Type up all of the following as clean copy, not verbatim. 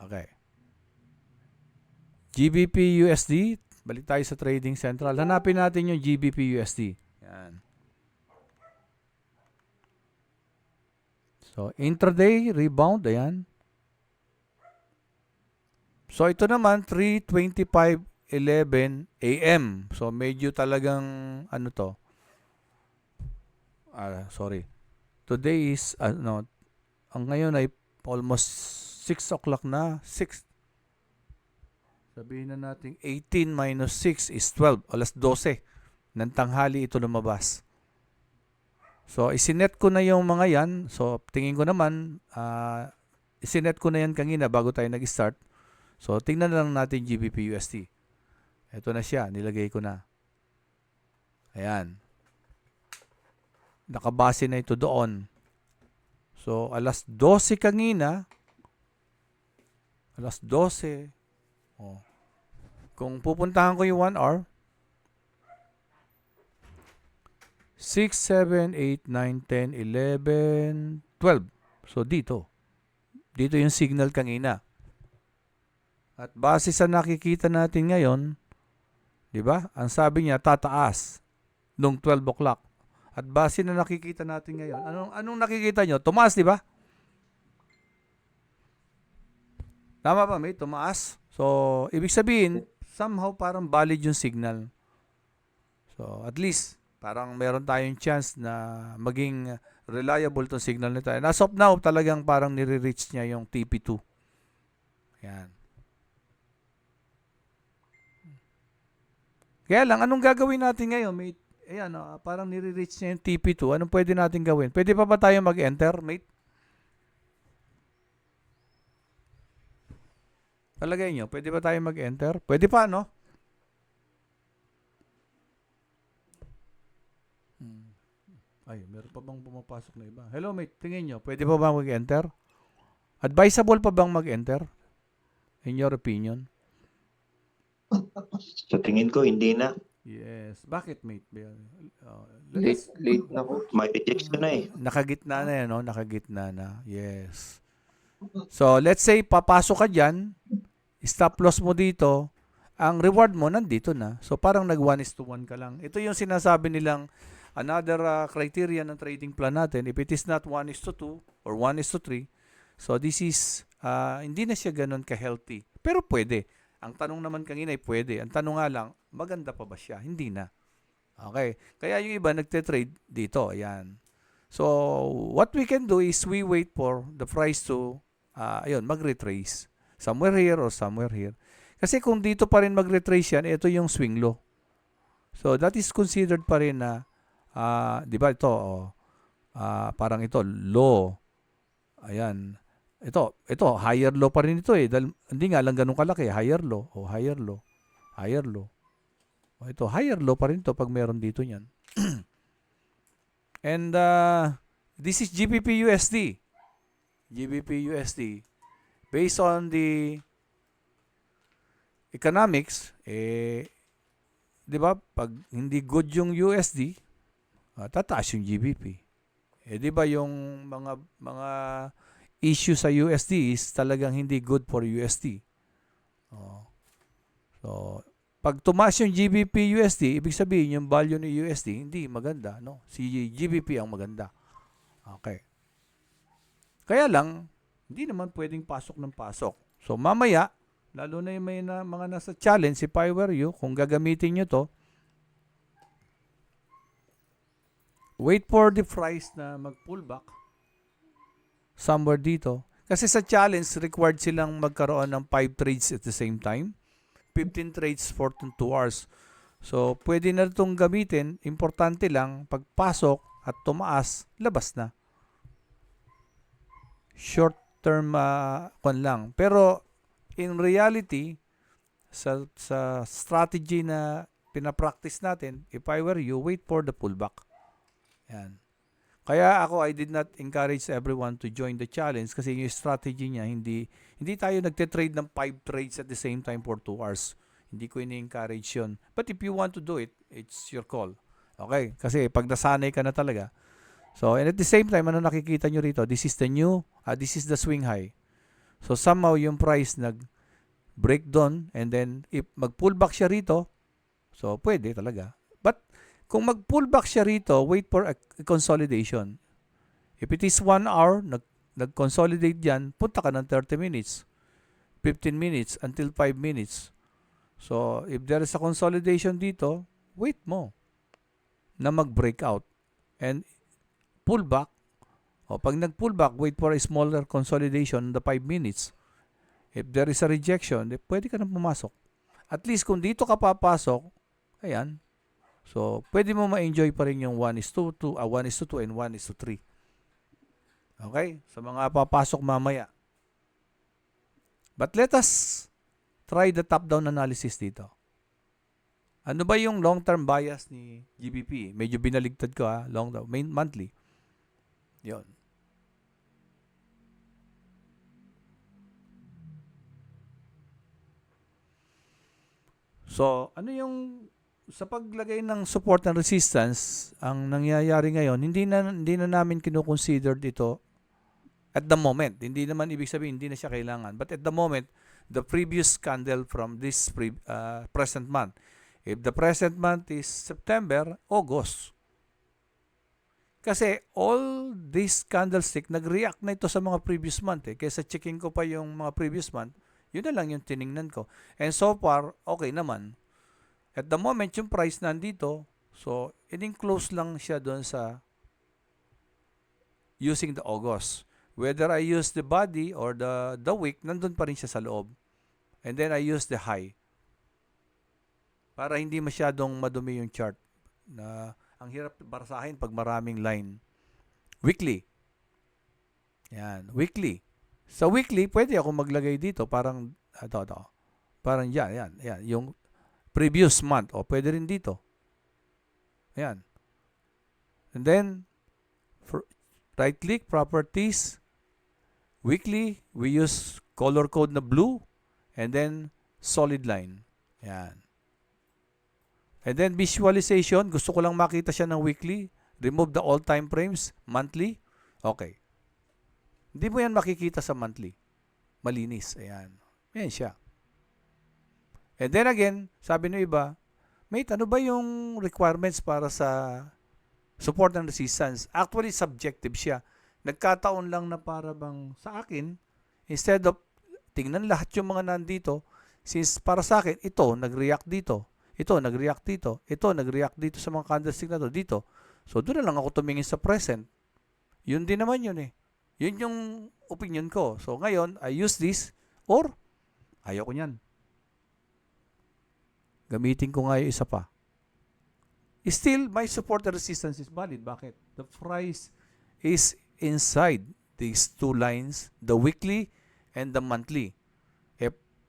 Okay. GBP USD. Balik tayo sa Trading Central. Hanapin natin yung GBP USD. Yan. So, intraday, rebound. Ayan. So, ito naman, 3:25:11 AM. So, medyo talagang, ano to? Sorry. Today is, ang ngayon ay almost 6 o'clock na. 6. Sabihin na natin, 18 minus 6 is 12. Alas 12 ng tanghali ito lumabas. So, isinet ko na yung mga yan. So, tingin ko naman, isinet ko na yan kanina bago tayo nag-start. So, tingnan na lang natin GBP USD. Ito na siya. Nilagay ko na. Ayan. Nakabase na ito doon. So, alas 12 kanina. Alas 12. Oh. Kung pupuntahan ko yung 1 hour, 6, 7, 8, 9, 10, 11, 12. So, dito. Dito yung signal kanina. At base sa nakikita natin ngayon, di ba? Ang sabi niya, tataas nung 12 o'clock. At base na nakikita natin ngayon, anong nakikita nyo? Tumaas, di ba? Tama ba, mate? Tumaas. So, ibig sabihin, somehow parang valid yung signal. So, at least, parang meron tayong chance na maging reliable tong signal nito. And as of now, talagang parang nire-reach niya yung TP2. Yan. Kaya lang, anong gagawin natin ngayon, mate? Ayan, parang nire-reach niya yung TP2. Anong pwede natin gawin? Pwede pa ba tayo mag-enter, mate? Palagay nyo, pwede ba tayo mag-enter? Pwede pa, no? Ay, meron pa bang pumapasok na iba? Hello, mate. Tingin nyo, pwede pa ba mag-enter? Advisable pa bang mag-enter? In your opinion? Sa tingin ko, hindi na. Yes. Bakit, mate? Late na po. May rejection na eh. Nakagitna na yan, no? Nakagitna na. Yes. So, let's say, papasok ka dyan, stop loss mo dito, ang reward mo nandito na. So, parang nag 1:1 ka lang. Ito yung sinasabi nilang another criteria ng trading plan natin. If it is not 1:2 or 1:3, so this is, hindi na siya ganun ka-healthy. Pero pwede. Ang tanong naman kanina ay pwede. Ang tanong nga lang, maganda pa ba siya? Hindi na. Okay. Kaya yung iba nagte-trade dito. Ayan. So, what we can do is we wait for the price to, mag-retrace. Somewhere here or somewhere here. Kasi kung dito pa rin mag-retrace yan, ito yung swing low. So, that is considered pa rin na, di ba ito, parang ito, low. Ayan. Ito, higher low pa rin ito eh. Dahil, hindi nga lang ganun kalaki. Higher low. O, higher low. Higher low. O, ito, higher low pa rin ito pag meron dito yan. And, this is GBP USD. GBP USD. Based on the economics, di ba, pag hindi good yung USD, tataas yung GBP. Di ba yung mga issue sa USD is talagang hindi good for USD. So, pag tumaas yung GBP USD, ibig sabihin yung value ni USD hindi maganda, no? Si GBP ang maganda. Okay. Kaya lang, hindi naman pwedeng pasok ng pasok. So, mamaya, lalo na yung may mga nasa challenge, if I were you, kung gagamitin nyo to, wait for the price na mag-pullback somewhere dito. Kasi sa challenge, required silang magkaroon ng 5 trades at the same time. 15 trades for 2 hours. So, pwede na itong gamitin. Importante lang, pagpasok at tumaas, labas na. Short term lang. Pero, in reality, sa strategy na pinapractice natin, if I were you, wait for the pullback. Yan. Kaya ako, I did not encourage everyone to join the challenge kasi yung strategy niya, hindi tayo nagte-trade ng 5 trades at the same time for 2 hours. Hindi ko ini-encourage yun. But if you want to do it, it's your call. Okay? Kasi pag nasanay ka na talaga. So, and at the same time, ano nakikita nyo rito? This is the swing high. So somehow yung price nag-break down and then if mag-pullback siya rito, so pwede talaga. But kung mag-pullback siya rito, wait for a consolidation. If it is 1 hour, nag-consolidate dyan, punta ka ng 30 minutes, 15 minutes, until 5 minutes. So if there is a consolidation dito, wait mo na mag-breakout and pull back. O pag nag-pull back, wait for a smaller consolidation in the 5 minutes. If there is a rejection, pwede ka na pumasok. At least kung dito ka papasok, ayan. So, pwede mo ma-enjoy pa rin yung 1:2, 1:2 and 1:3. Okay? Sa mga papasok mamaya. But let us try the top-down analysis dito. Ano ba yung long-term bias ni GBP? Medyo binaligtad ko long-term, monthly. Yon. So, ano yung sa paglagay ng support and resistance, ang nangyayari ngayon, hindi na namin kino-consider dito at the moment. Hindi naman ibig sabihin hindi na siya kailangan. But at the moment, the previous candle from this present month. If the present month is September, August. Kasi all this candlestick, nag-react na ito sa mga previous month. Kaysa checking ko pa yung mga previous month, yun na lang yung tiningnan ko. And so far, okay naman. At the moment, yung price nandito, so, in-close lang siya doon sa using the August. Whether I use the body or the wick, nandun pa rin siya sa loob. And then I use the high. Para hindi masyadong madumi yung chart. Na ang hirap barasahin pag maraming line. Weekly. Yan, weekly. Sa weekly, pwede ako maglagay dito, parang, parang yan. Yung previous month, o pwede rin dito. Ayan. And then, right-click, properties, weekly, we use color code na blue, and then solid line. Ayan. And then visualization, gusto ko lang makita siya ng weekly. Remove the all time frames, monthly. Okay. Hindi mo yan makikita sa monthly. Malinis. Ayan. Ayan siya. And then again, sabi ng iba, mate, ano ba yung requirements para sa support and resistance? Actually, subjective siya. Nagkataon lang na para bang sa akin, instead of tingnan lahat yung mga nandito, since para sa akin, ito, nag-react dito. Ito, nag-react dito. Ito, nag-react dito sa mga candlestick na to. Dito. So, doon na lang ako tumingin sa present. Yun din naman yun eh. Yun yung opinion ko. So, ngayon, I use this or ayaw ko niyan. Gamitin ko nga yung isa pa. Still, my support and resistance is valid. Bakit? The price is inside these two lines, the weekly and the monthly.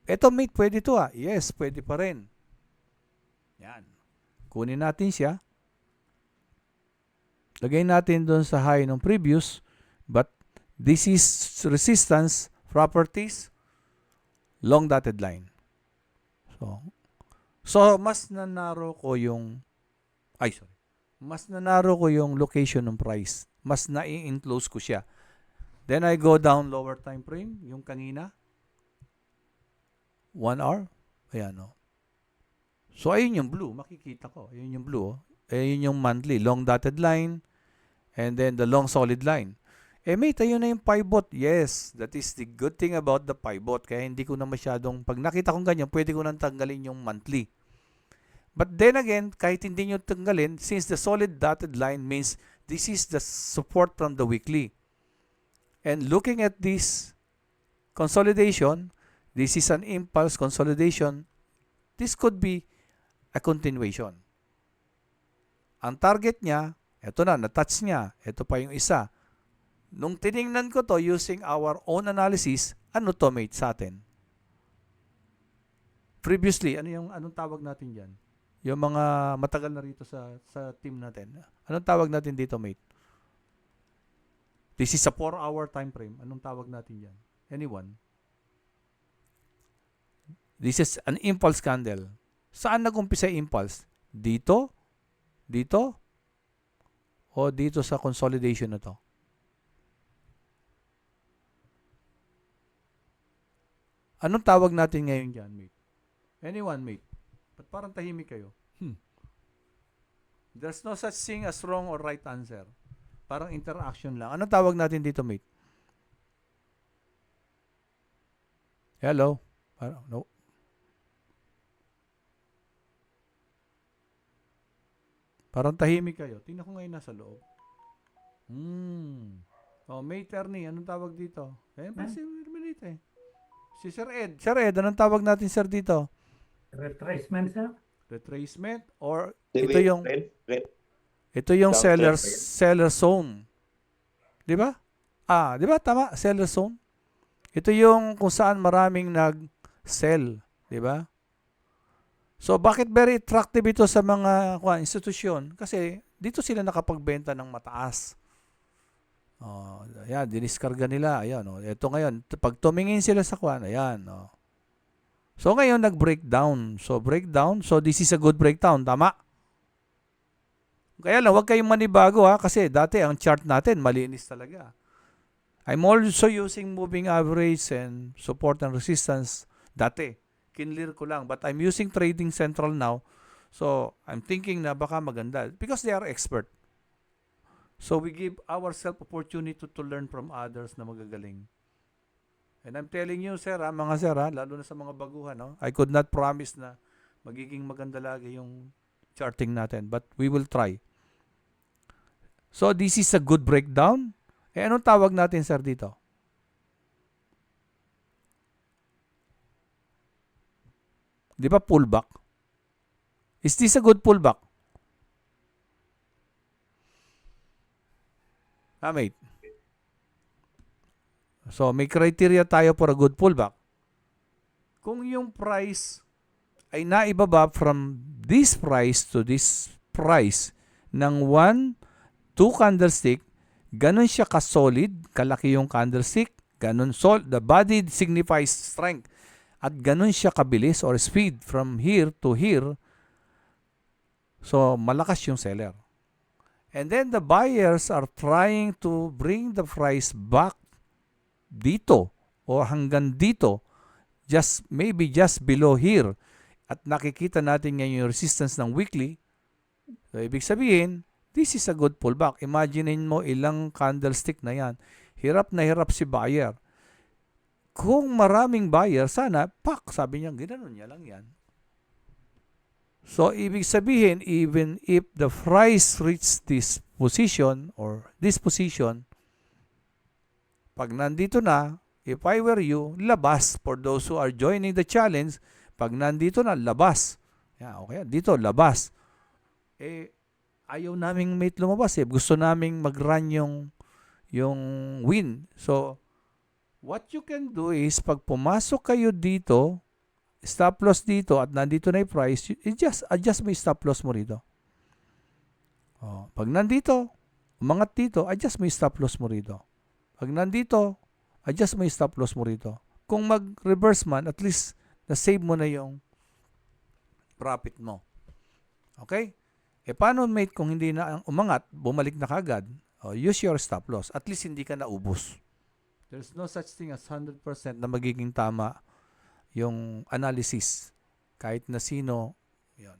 Eto, mate, pwede to Yes, pwede pa rin. Yan. Kunin natin siya. Lagay natin doon sa high ng previous, but this is resistance, properties, long dotted line. So mas nanaro ko yung mas nanaro ko yung location ng price. Mas na-enclose ko siya. Then I go down lower time frame, yung kanina. 1 hour. Ayan So ayun yung blue, makikita ko. Ayun yung blue. Ayun yung monthly, long dotted line, and then the long solid line. Mate, ayun na yung pivot. Yes, that is the good thing about the pivot. Kaya hindi ko na masyadong, pag nakita kong ganyan, pwede ko nang tanggalin yung monthly. But then again, kahit hindi nyo tanggalin, since the solid dotted line means this is the support from the weekly. And looking at this consolidation, this is an impulse consolidation. This could be a continuation. Ang target niya, eto na, na-touch niya. Ito pa yung isa. Nung tiningnan ko to using our own analysis, ano to, mate, sa atin? Previously, anong tawag natin dyan? Yung mga matagal na rito sa team natin. Anong tawag natin dito, mate? This is a 4-hour time frame. Anong tawag natin dyan? Anyone? This is an impulse candle. Saan nag-umpisa yung impulse? Dito? Dito? O dito sa consolidation na to? Anong tawag natin ngayon dyan, mate? Anyone, mate? Ba't parang tahimik kayo? There's no such thing as wrong or right answer. Parang interaction lang. Anong tawag natin dito, mate? Hello? Parang, no. Parang tahimik kayo. Tingnan ko ngayon nasa loob. Oh, mate Ernie, anong tawag dito? Si Minute eh. Si Sir Ed. Sir Ed, anong tawag natin, sir, dito? Retracement, sir? Retracement or Di ito ba yung red? ito yung Downstairs seller zone. 'Di ba? 'Di ba tama, seller zone? Ito yung kung saan maraming nag-sell, 'di ba? So bakit very attractive ito sa mga institusyon? Kasi dito sila nakapagbenta ng mataas. Oh, ayan, diniskarga nila. Ayan, oh. Ito ngayon, pag tumingin sila sa ayan, oh. So ngayon nag-breakdown. So breakdown, so this is a good breakdown, tama? Kaya lang, huwag kayong manibago kasi dati ang chart natin malinis talaga. I'm also using moving average and support and resistance dati. Kinlear ko lang. But I'm using Trading Central now. So I'm thinking na baka maganda because they are expert. So we give ourselves opportunity to learn from others na magagaling. And I'm telling you, sir, mga sir, lalo na sa mga baguhan, I could not promise na magiging maganda lagi yung charting natin. But we will try. So this is a good breakdown. Anong tawag natin, sir, dito? Di ba pullback? Is this a good pullback? Mate. So, may criteria tayo for a good pullback. Kung yung price ay naibaba from this price to this price ng 1, 2 candlestick, ganun siya ka-solid, kalaki yung candlestick, ganun the body signifies strength, at ganun siya kabilis or speed from here to here, so malakas yung seller. And then the buyers are trying to bring the price back dito o hanggang dito, maybe just below here. At nakikita natin ngayon yung resistance ng weekly. So, ibig sabihin, this is a good pullback. Imaginein mo ilang candlestick na yan. Hirap na hirap si buyer. Kung maraming buyer, sana, sabi niya, ginanon niya lang yan. So, ibig sabihin, even if the price reach this position or this position, pag nandito na, if I were you, labas. For those who are joining the challenge, pag nandito na, labas. Okay, dito, labas. Ayaw naming mate lumabas Gusto naming mag-run yung win. So, what you can do is, pag pumasok kayo dito, stop loss dito at nandito na yung price, adjust mo yung stop loss mo rito. Pag nandito, umangat dito, adjust mo yung stop loss mo rito. Pag nandito, adjust mo yung stop loss mo rito. Kung mag-reverse man, at least na-save mo na yung profit mo. Okay? Paano mate kung hindi na umangat, bumalik na kagad? Use your stop loss. At least hindi ka naubos. There's no such thing as 100% na magiging tama yung analysis. Kahit na sino, yun.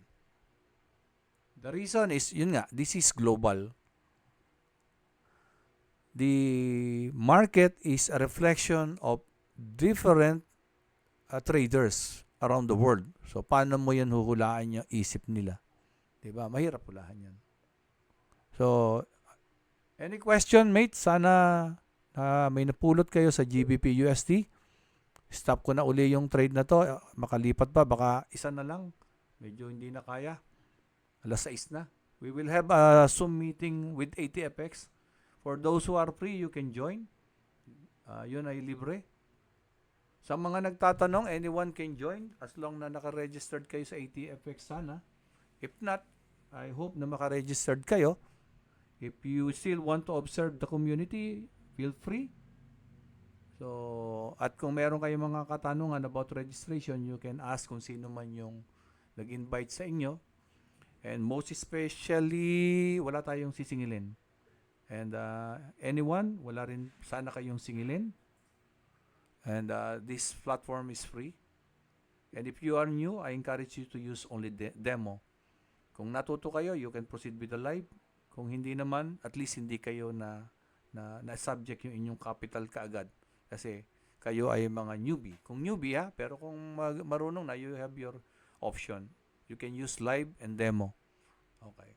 The reason is, yun nga, this is global. The market is a reflection of different traders around the world. So, paano mo yan huhulaan yung isip nila? Diba? Mahirap hulahan yan. So, any question, mate? Sana may napulot kayo sa GBP USD. Stop ko na uli yung trade na to. Makalipat pa, baka isa na lang. Medyo hindi na kaya. 6:00 na. We will have a Zoom meeting with ATFX. For those who are free, you can join. Yun ay libre. Sa mga nagtatanong, anyone can join as long na naka-registered kayo sa ATFX sana. If not, I hope na maka-registered kayo. If you still want to observe the community, feel free. So, at kung meron kayong mga katanungan about registration, you can ask kung sino man yung nag-invite sa inyo. And most especially, wala tayong sisingilin. And anyone, wala rin sana kayong singilin. And this platform is free. And if you are new, I encourage you to use only demo. Kung natuto kayo, you can proceed with the live. Kung hindi naman, at least hindi kayo na subject yung inyong capital kaagad. Kasi kayo ay mga newbie. Kung newbie ha, pero kung marunong na, you have your option. You can use live and demo. Okay.